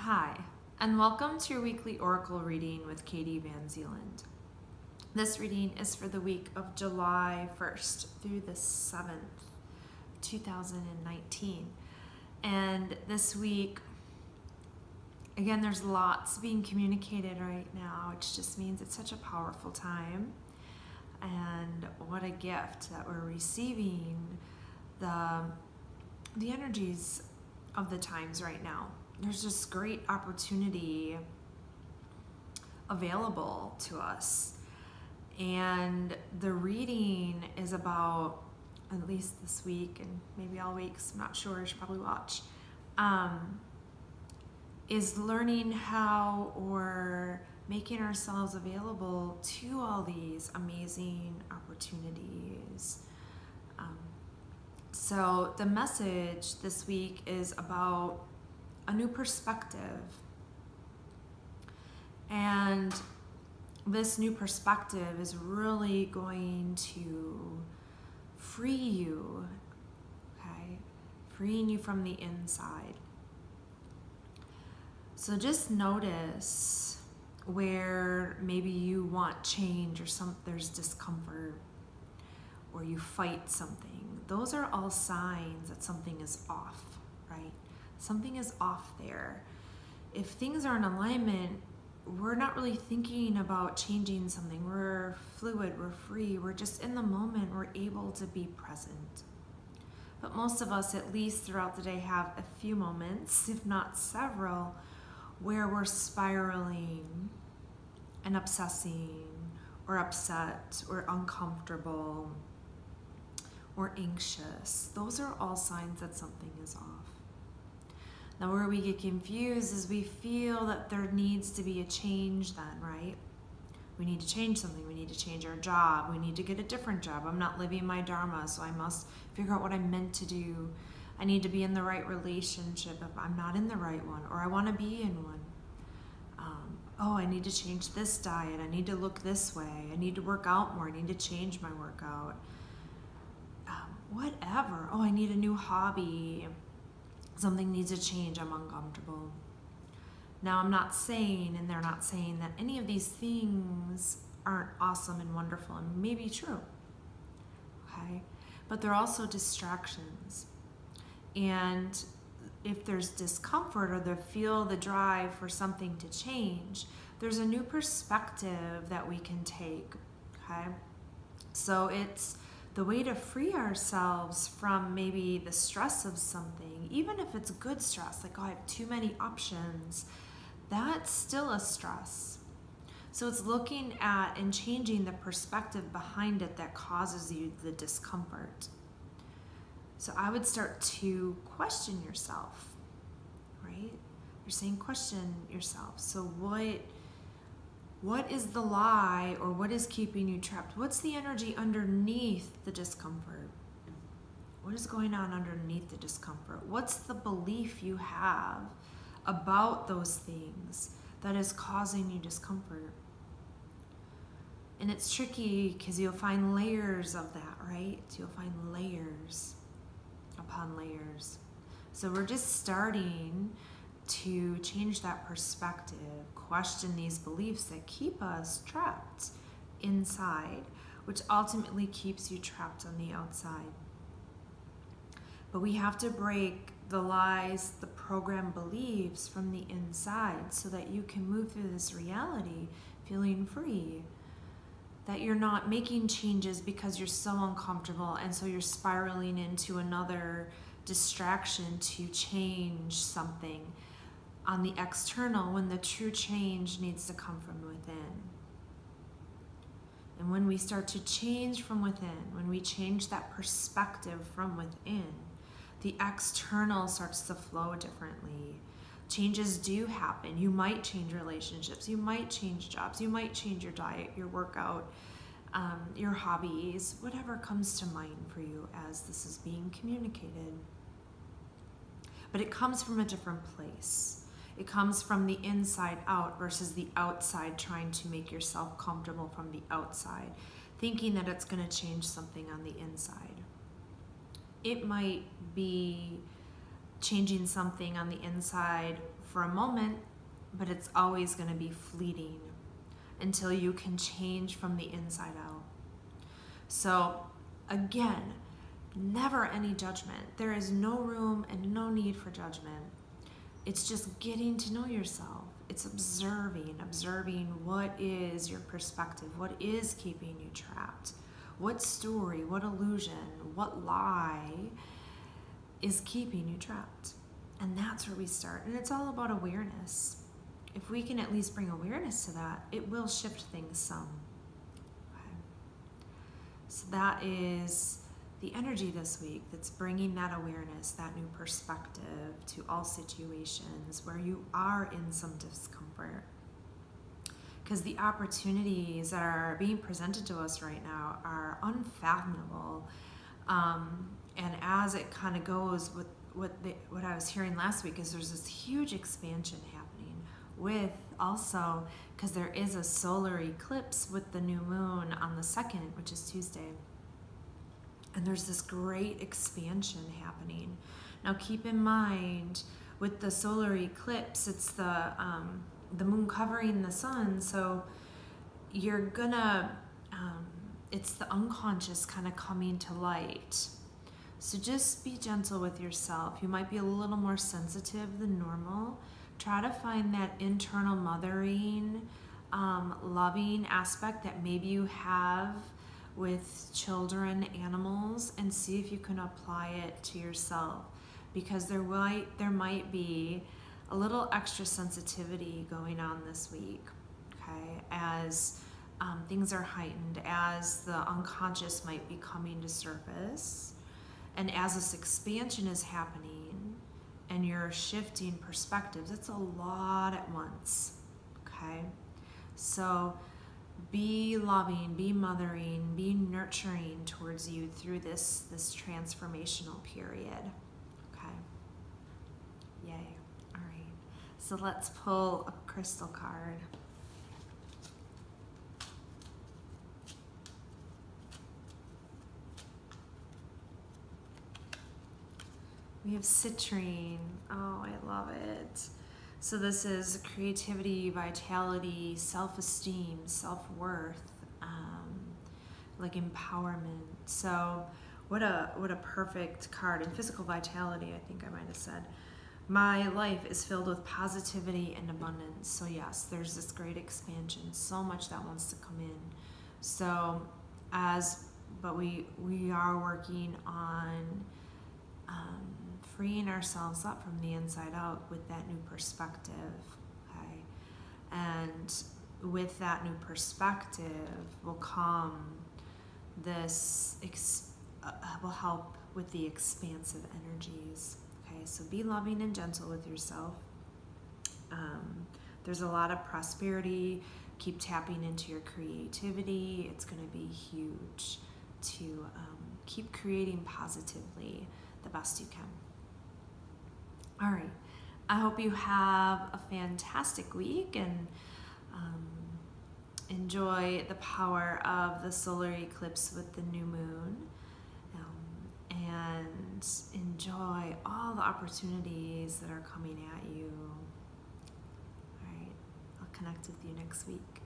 Hi, and welcome to your weekly Oracle reading with Katie VanZeeland. This reading is for the week of July 1st through the 7th, 2019. And this week, again, there's lots being communicated right now, which just means it's such a powerful time. And what a gift that we're receiving the energies of the times right now. There's just great opportunity available to us. And the reading is about, at least this week and maybe all weeks, I'm not sure, I should probably watch, is learning how or making ourselves available to all these amazing opportunities. So the message this week is about a new perspective. And this new perspective is really going to free you, okay? Freeing you from the inside. So just notice where maybe you want change or there's discomfort or you fight something. Those are all signs that something is off, right? Something is off there. If things are in alignment, we're not really thinking about changing something. We're fluid, we're free, we're just in the moment, we're able to be present. But most of us, at least throughout the day, have a few moments, if not several, where we're spiraling and obsessing or upset or uncomfortable or anxious. Those are all signs that something is off. Now, where we get confused is we feel that there needs to be a change then, right? We need to change something. We need to change our job. We need to get a different job. I'm not living my dharma, so I must figure out what I'm meant to do. I need to be in the right relationship if I'm not in the right one, or I want to be in one. Oh, I need to change this diet. I need to look this way. I need to work out more. I need to change my workout. Whatever. Oh, I need a new hobby. Something needs to change. I'm uncomfortable. Now, I'm not saying, and they're not saying, that any of these things aren't awesome and wonderful and maybe true. Okay? But they're also distractions. And if there's discomfort or feel the drive for something to change, there's a new perspective that we can take. Okay? So it's the way to free ourselves from maybe the stress of something, even if it's good stress, like, oh, I have too many options, that's still a stress. So it's looking at and changing the perspective behind it that causes you the discomfort. So I would start to question yourself, right? You're saying question yourself. So what is the lie, or what is keeping you trapped? What's the energy underneath the discomfort? What is going on underneath the discomfort? What's the belief you have about those things that is causing you discomfort? And it's tricky because you'll find layers of that, right? You'll find layers upon layers. So we're just starting to change that perspective, question these beliefs that keep us trapped inside, which ultimately keeps you trapped on the outside. But we have to break the lies, the programmed beliefs from the inside so that you can move through this reality feeling free. That you're not making changes because you're so uncomfortable, and so you're spiraling into another distraction to change something on the external when the true change needs to come from within. And when we start to change from within, when we change that perspective from within, the external starts to flow differently. Changes do happen. You might change relationships, you might change jobs, you might change your diet, your workout, your hobbies, whatever comes to mind for you as this is being communicated. But it comes from a different place. It comes from the inside out versus the outside, trying to make yourself comfortable from the outside, thinking that it's going to change something on the inside. It might be changing something on the inside for a moment, but it's always going to be fleeting until you can change from the inside out. So again, never any judgment. There is no room and no need for judgment. It's just getting to know yourself. It's observing what is your perspective, what is keeping you trapped, what story, what illusion, what lie is keeping you trapped. And that's where we start. And it's all about awareness. If we can at least bring awareness to that, it will shift things some. Okay. So that is the energy this week that's bringing that awareness, that new perspective to all situations where you are in some discomfort. Because the opportunities that are being presented to us right now are unfathomable. And as it kind of goes with what I was hearing last week, is there's this huge expansion happening with also, because there is a solar eclipse with the new moon on the 2nd, which is Tuesday. And there's this great expansion happening. Now keep in mind, with the solar eclipse, it's the moon covering the sun, so you're gonna, it's the unconscious kind of coming to light. So just be gentle with yourself. You might be a little more sensitive than normal. Try to find that internal mothering, loving aspect that maybe you have with children, animals, and see if you can apply it to yourself, because there might be a little extra sensitivity going on this week, okay, as things are heightened, as the unconscious might be coming to surface, and as this expansion is happening and you're shifting perspectives. It's a lot at once, okay? So be loving, be mothering, be nurturing towards you through this transformational period. Okay. Yay. All right. So let's pull a crystal card. We have citrine. Oh, I love it. So this is creativity, vitality, self-esteem, self-worth, like empowerment. So what a perfect card. And physical vitality, I think I might have said. My life is filled with positivity and abundance. So yes, there's this great expansion, so much that wants to come in. So but we are working on freeing ourselves up from the inside out with that new perspective, okay? And with that new perspective will come this, will help with the expansive energies, okay? So be loving and gentle with yourself. There's a lot of prosperity. Keep tapping into your creativity. It's going to be huge to keep creating positively the best you can. All right, I hope you have a fantastic week and enjoy the power of the solar eclipse with the new moon, and enjoy all the opportunities that are coming at you. All right, I'll connect with you next week.